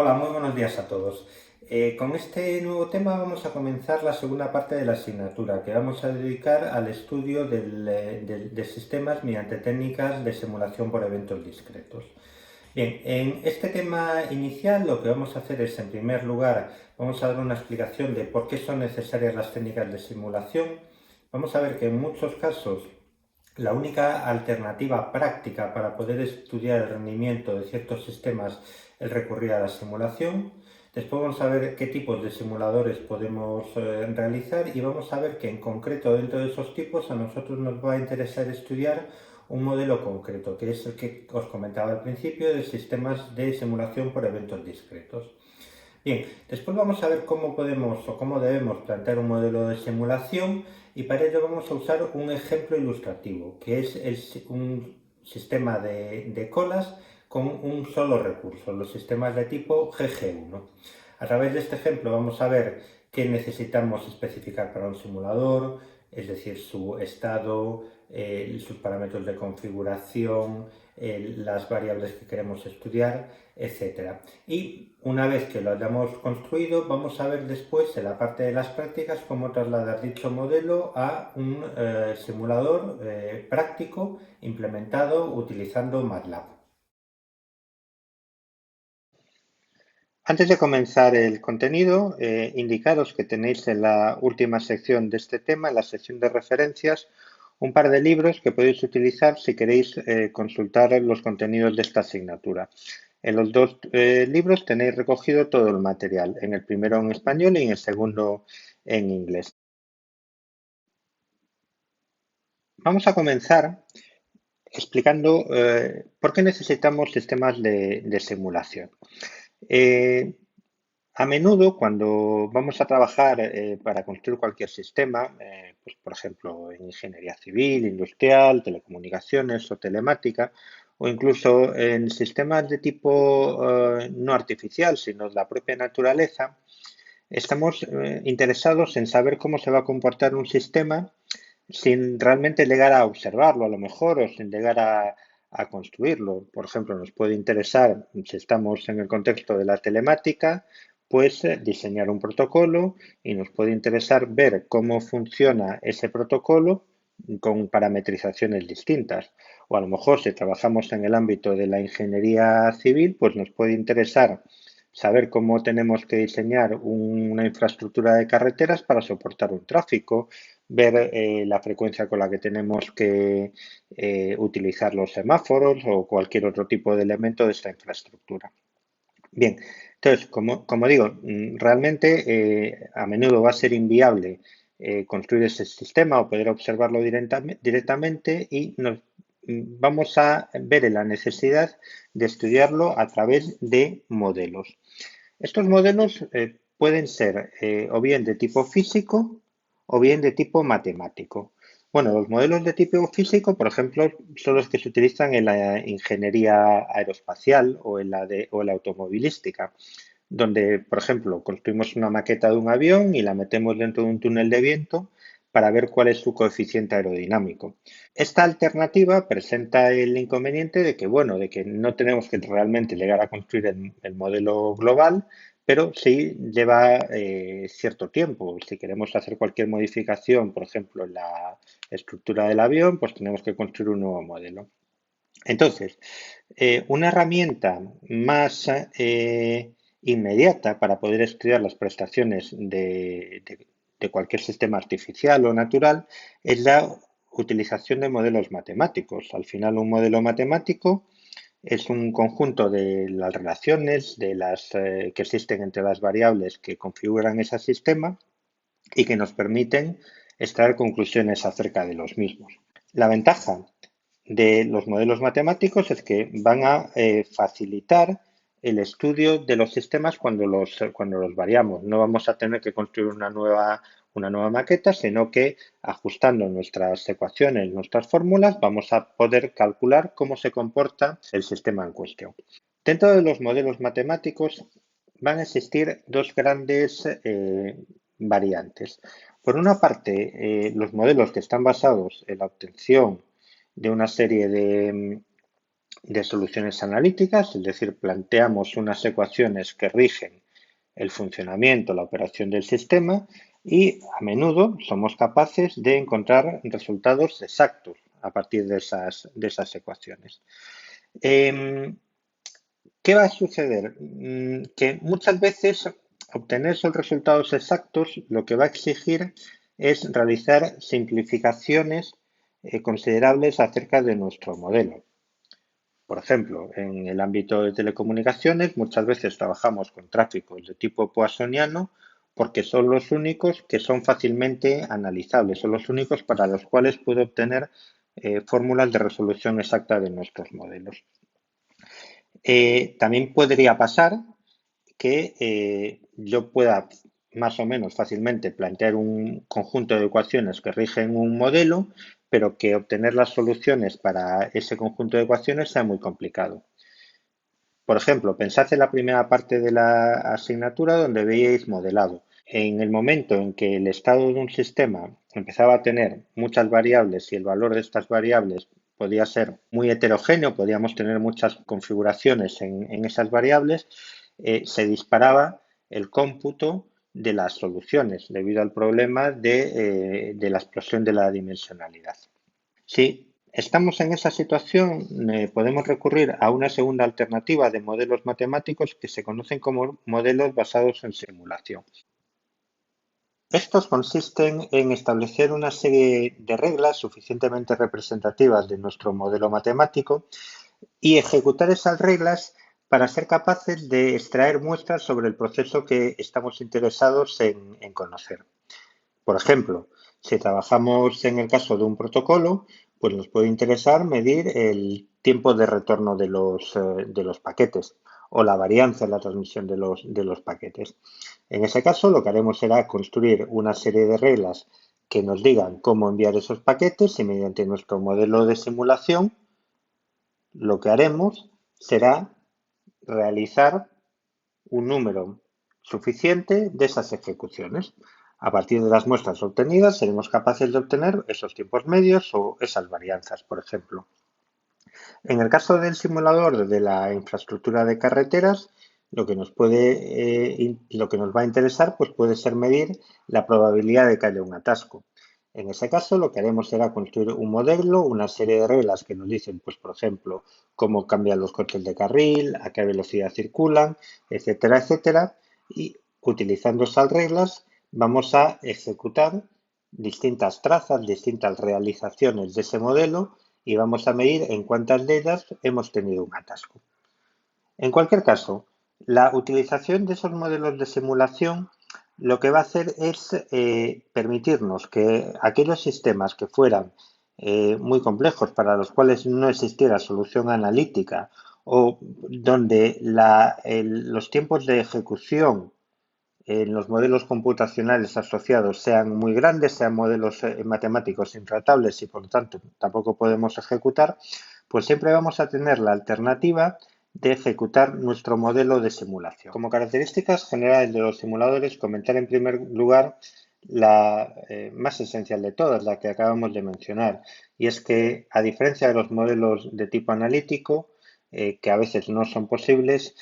Hola, muy buenos días a todos. Con este nuevo tema vamos a comenzar la segunda parte de la asignatura que vamos a dedicar al estudio de sistemas mediante técnicas de simulación por eventos discretos. Bien, en este tema inicial lo que vamos a hacer es, en primer lugar, vamos a dar una explicación de por qué son necesarias las técnicas de simulación. Vamos a ver que en muchos casos la única alternativa práctica para poder estudiar el rendimiento de ciertos sistemas es recurrir a la simulación. Después vamos a ver qué tipos de simuladores podemos realizar y vamos a ver que en concreto dentro de esos tipos a nosotros nos va a interesar estudiar un modelo concreto, que es el que os comentaba al principio de sistemas de simulación por eventos discretos. Bien, después vamos a ver cómo podemos o cómo debemos plantear un modelo de simulación y para ello vamos a usar un ejemplo ilustrativo, que es un sistema de colas con un solo recurso, los sistemas de tipo GG1. A través de este ejemplo vamos a ver qué necesitamos especificar para un simulador, es decir, su estado, sus parámetros de configuración, las variables que queremos estudiar, etcétera. Y una vez que lo hayamos construido, vamos a ver después en la parte de las prácticas cómo trasladar dicho modelo a un simulador práctico implementado utilizando MATLAB. Antes de comenzar el contenido, indicaros que tenéis en la última sección de este tema, en la sección de referencias, un par de libros que podéis utilizar si queréis consultar los contenidos de esta asignatura. En los dos libros tenéis recogido todo el material, en el primero en español y en el segundo en inglés. Vamos a comenzar explicando por qué necesitamos sistemas de simulación. Eh, A menudo, cuando vamos a trabajar para construir cualquier sistema, pues, por ejemplo, en ingeniería civil, industrial, telecomunicaciones o telemática, o incluso en sistemas de tipo no artificial, sino de la propia naturaleza, estamos interesados en saber cómo se va a comportar un sistema sin realmente llegar a observarlo, a lo mejor, o sin llegar a construirlo. Por ejemplo, nos puede interesar, si estamos en el contexto de la telemática, pues diseñar un protocolo y nos puede interesar ver cómo funciona ese protocolo con parametrizaciones distintas. O a lo mejor si trabajamos en el ámbito de la ingeniería civil, pues nos puede interesar saber cómo tenemos que diseñar una infraestructura de carreteras para soportar un tráfico, ver la frecuencia con la que tenemos que utilizar los semáforos o cualquier otro tipo de elemento de esta infraestructura. Bien, entonces, como digo, realmente a menudo va a ser inviable construir ese sistema o poder observarlo directamente y vamos a ver en la necesidad de estudiarlo a través de modelos. Estos modelos pueden ser o bien de tipo físico o bien de tipo matemático. Bueno, los modelos de tipo físico, por ejemplo, son los que se utilizan en la ingeniería aeroespacial o en la automovilística, donde, por ejemplo, construimos una maqueta de un avión y la metemos dentro de un túnel de viento para ver cuál es su coeficiente aerodinámico. Esta alternativa presenta el inconveniente de que, bueno, de que no tenemos que realmente llegar a construir el modelo global, pero sí lleva cierto tiempo. Si queremos hacer cualquier modificación, por ejemplo, en la estructura del avión, pues tenemos que construir un nuevo modelo. Entonces, una herramienta más inmediata para poder estudiar las prestaciones de cualquier sistema artificial o natural es la utilización de modelos matemáticos. Al final, un modelo matemático es un conjunto de las relaciones que existen entre las variables que configuran ese sistema y que nos permiten extraer conclusiones acerca de los mismos. La ventaja de los modelos matemáticos es que van a facilitar el estudio de los sistemas cuando los variamos. No vamos a tener que construir una nueva maqueta, sino que ajustando nuestras ecuaciones, nuestras fórmulas, vamos a poder calcular cómo se comporta el sistema en cuestión. Dentro de los modelos matemáticos van a existir dos grandes variantes. Por una parte, los modelos que están basados en la obtención de una serie de soluciones analíticas, es decir, planteamos unas ecuaciones que rigen el funcionamiento, la operación del sistema y a menudo somos capaces de encontrar resultados exactos a partir de esas ecuaciones. ¿Qué va a suceder? Que muchas veces obtener esos resultados exactos lo que va a exigir es realizar simplificaciones considerables acerca de nuestro modelo. Por ejemplo, en el ámbito de telecomunicaciones muchas veces trabajamos con tráficos de tipo poissoniano porque son los únicos que son fácilmente analizables, son los únicos para los cuales puedo obtener fórmulas de resolución exacta de nuestros modelos. También podría pasar que yo pueda más o menos fácilmente plantear un conjunto de ecuaciones que rigen un modelo, pero que obtener las soluciones para ese conjunto de ecuaciones sea muy complicado. Por ejemplo, pensad en la primera parte de la asignatura donde veíais modelado. En el momento en que el estado de un sistema empezaba a tener muchas variables y el valor de estas variables podía ser muy heterogéneo, podíamos tener muchas configuraciones en esas variables, se disparaba el cómputo de las soluciones debido al problema de la explosión de la dimensionalidad. Si estamos en esa situación, podemos recurrir a una segunda alternativa de modelos matemáticos que se conocen como modelos basados en simulación. Estos consisten en establecer una serie de reglas suficientemente representativas de nuestro modelo matemático y ejecutar esas reglas para ser capaces de extraer muestras sobre el proceso que estamos interesados en conocer. Por ejemplo, si trabajamos en el caso de un protocolo, pues nos puede interesar medir el tiempo de retorno de los paquetes o la varianza en la transmisión de los paquetes. En ese caso, lo que haremos será construir una serie de reglas que nos digan cómo enviar esos paquetes y mediante nuestro modelo de simulación, lo que haremos será realizar un número suficiente de esas ejecuciones. A partir de las muestras obtenidas, seremos capaces de obtener esos tiempos medios o esas varianzas, por ejemplo. En el caso del simulador de la infraestructura de carreteras, lo que nos va a interesar, pues puede ser medir la probabilidad de que haya un atasco. En ese caso, lo que haremos será construir un modelo, una serie de reglas que nos dicen, pues, por ejemplo, cómo cambian los coches de carril, a qué velocidad circulan, etcétera, etcétera. Y utilizando esas reglas, vamos a ejecutar distintas trazas, distintas realizaciones de ese modelo y vamos a medir en cuántas de ellas hemos tenido un atasco. En cualquier caso, la utilización de esos modelos de simulación lo que va a hacer es permitirnos que aquellos sistemas que fueran muy complejos, para los cuales no existiera solución analítica o donde los tiempos de ejecución en los modelos computacionales asociados sean muy grandes, sean modelos matemáticos intratables y por lo tanto tampoco podemos ejecutar, pues siempre vamos a tener la alternativa de ejecutar nuestro modelo de simulación. Como características generales de los simuladores, comentar en primer lugar la más esencial de todas, la que acabamos de mencionar, y es que a diferencia de los modelos de tipo analítico, que a veces no son posibles,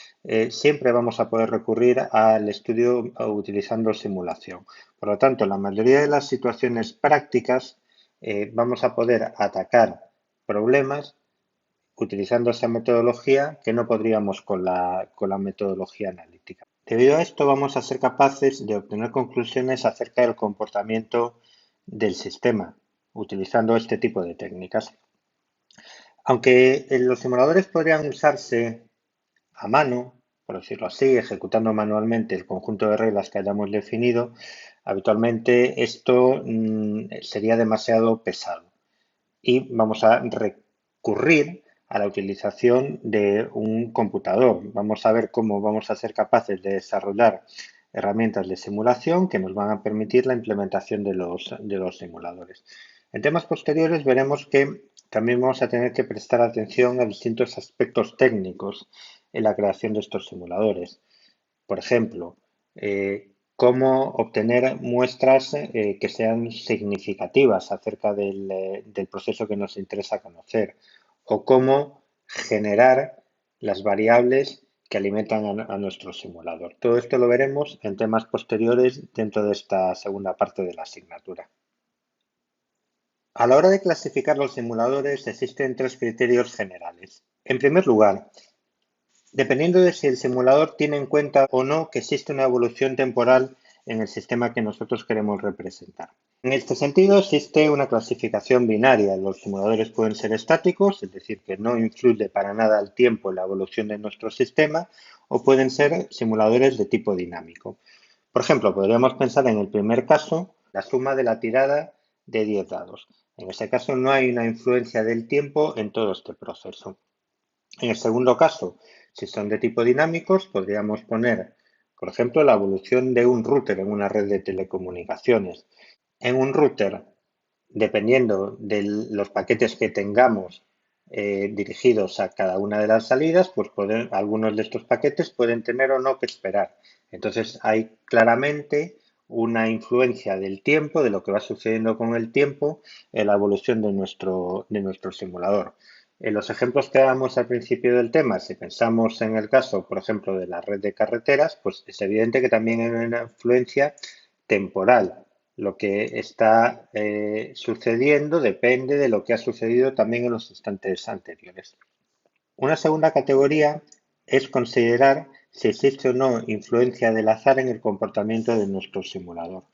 siempre vamos a poder recurrir al estudio utilizando simulación. Por lo tanto, en la mayoría de las situaciones prácticas vamos a poder atacar problemas utilizando esa metodología que no podríamos con la metodología analítica. Debido a esto, vamos a ser capaces de obtener conclusiones acerca del comportamiento del sistema utilizando este tipo de técnicas. Aunque los simuladores podrían usarse a mano, por decirlo así, ejecutando manualmente el conjunto de reglas que hayamos definido, habitualmente esto sería demasiado pesado y vamos a recurrir a la utilización de un computador. Vamos a ver cómo vamos a ser capaces de desarrollar herramientas de simulación que nos van a permitir la implementación de los simuladores. En temas posteriores veremos que también vamos a tener que prestar atención a distintos aspectos técnicos en la creación de estos simuladores. Por ejemplo, cómo obtener muestras que sean significativas acerca del proceso que nos interesa conocer o cómo generar las variables que alimentan a nuestro simulador. Todo esto lo veremos en temas posteriores dentro de esta segunda parte de la asignatura. A la hora de clasificar los simuladores existen tres criterios generales. En primer lugar, dependiendo de si el simulador tiene en cuenta o no que existe una evolución temporal en el sistema que nosotros queremos representar. En este sentido, existe una clasificación binaria. Los simuladores pueden ser estáticos, es decir, que no influye para nada el tiempo en la evolución de nuestro sistema, o pueden ser simuladores de tipo dinámico. Por ejemplo, podríamos pensar en el primer caso, la suma de la tirada de 10 dados. En ese caso no hay una influencia del tiempo en todo este proceso. En el segundo caso, si son de tipo dinámicos, podríamos poner, por ejemplo, la evolución de un router en una red de telecomunicaciones. En un router, dependiendo de los paquetes que tengamos dirigidos a cada una de las salidas, pues algunos de estos paquetes pueden tener o no que esperar. Entonces hay claramente una influencia del tiempo, de lo que va sucediendo con el tiempo en la evolución de nuestro simulador. En los ejemplos que dábamos al principio del tema, si pensamos en el caso, por ejemplo, de la red de carreteras, pues es evidente que también hay una influencia temporal. Lo que está sucediendo depende de lo que ha sucedido también en los instantes anteriores. Una segunda categoría es considerar si existe o no influencia del azar en el comportamiento de nuestro simulador.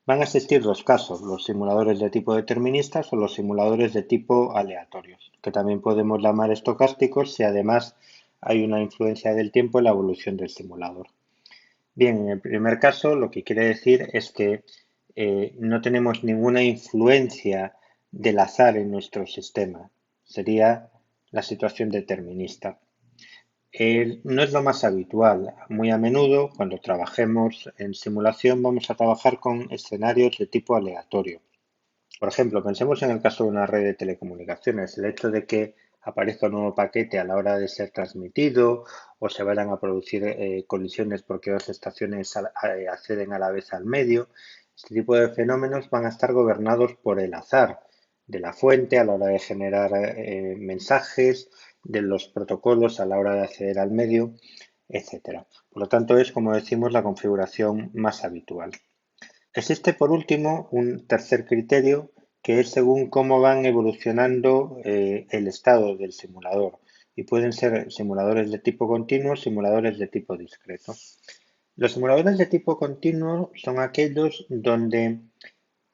Van a existir dos casos, los simuladores de tipo deterministas o los simuladores de tipo aleatorios, que también podemos llamar estocásticos si además hay una influencia del tiempo en la evolución del simulador. Bien, en el primer caso lo que quiere decir es que no tenemos ninguna influencia del azar en nuestro sistema. Sería la situación determinista. No es lo más habitual. Muy a menudo, cuando trabajemos en simulación, vamos a trabajar con escenarios de tipo aleatorio. Por ejemplo, pensemos en el caso de una red de telecomunicaciones. El hecho de que aparezca un nuevo paquete a la hora de ser transmitido o se vayan a producir colisiones porque dos estaciones acceden a la vez al medio. Este tipo de fenómenos van a estar gobernados por el azar de la fuente a la hora de generar mensajes, de los protocolos a la hora de acceder al medio, etcétera. Por lo tanto, es, como decimos, la configuración más habitual. Existe, por último, un tercer criterio que es según cómo van evolucionando el estado del simulador y pueden ser simuladores de tipo continuo, simuladores de tipo discreto. Los simuladores de tipo continuo son aquellos donde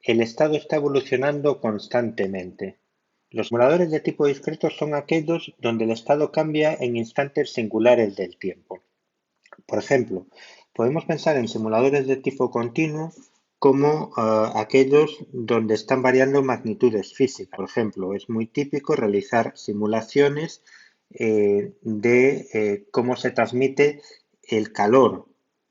el estado está evolucionando constantemente. Los simuladores de tipo discreto son aquellos donde el estado cambia en instantes singulares del tiempo. Por ejemplo, podemos pensar en simuladores de tipo continuo como aquellos donde están variando magnitudes físicas. Por ejemplo, es muy típico realizar simulaciones de cómo se transmite el calor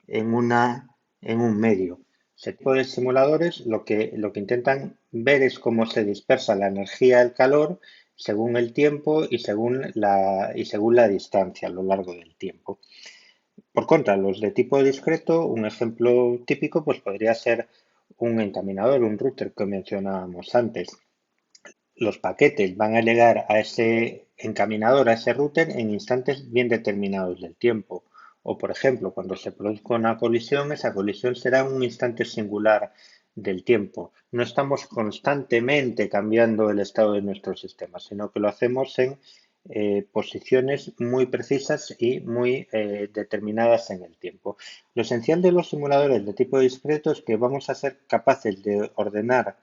en un medio. Ese tipo de simuladores lo que intentan ver es cómo se dispersa la energía del calor según el tiempo y según la distancia a lo largo del tiempo. Por contra, los de tipo discreto, un ejemplo típico pues podría ser un encaminador, un router que mencionábamos antes. Los paquetes van a llegar a ese encaminador, a ese router, en instantes bien determinados del tiempo. O, por ejemplo, cuando se produzca una colisión, esa colisión será un instante singular del tiempo. No estamos constantemente cambiando el estado de nuestro sistema, sino que lo hacemos en posiciones muy precisas y muy determinadas en el tiempo. Lo esencial de los simuladores de tipo discreto es que vamos a ser capaces de ordenar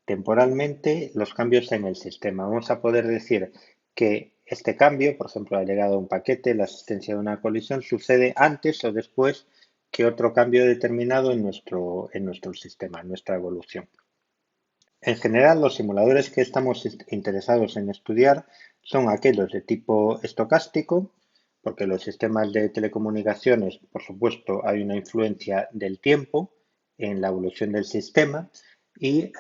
temporalmente los cambios en el sistema. Vamos a poder decir que este cambio, por ejemplo, la llegada de un paquete, la existencia de una colisión, sucede antes o después que otro cambio determinado en nuestro sistema, en nuestra evolución. En general, los simuladores que estamos interesados en estudiar son aquellos de tipo estocástico, porque los sistemas de telecomunicaciones, por supuesto, hay una influencia del tiempo en la evolución del sistema y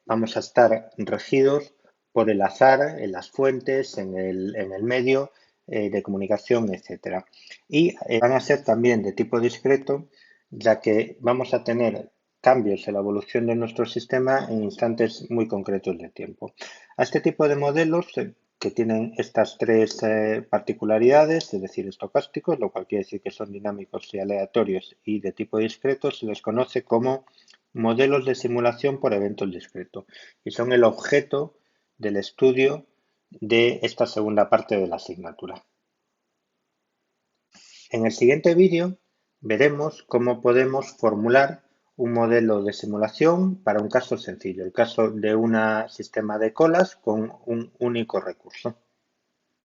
vamos a estar regidos por el azar en las fuentes, en el medio de comunicación, etcétera. Y van a ser también de tipo discreto, ya que vamos a tener cambios en la evolución de nuestro sistema en instantes muy concretos de tiempo. A este tipo de modelos, que tienen estas tres particularidades, es decir, estocásticos, lo cual quiere decir que son dinámicos y aleatorios y de tipo discreto, se les conoce como modelos de simulación por eventos discretos y son el objeto del estudio de esta segunda parte de la asignatura. En el siguiente vídeo veremos cómo podemos formular un modelo de simulación para un caso sencillo, el caso de un sistema de colas con un único recurso.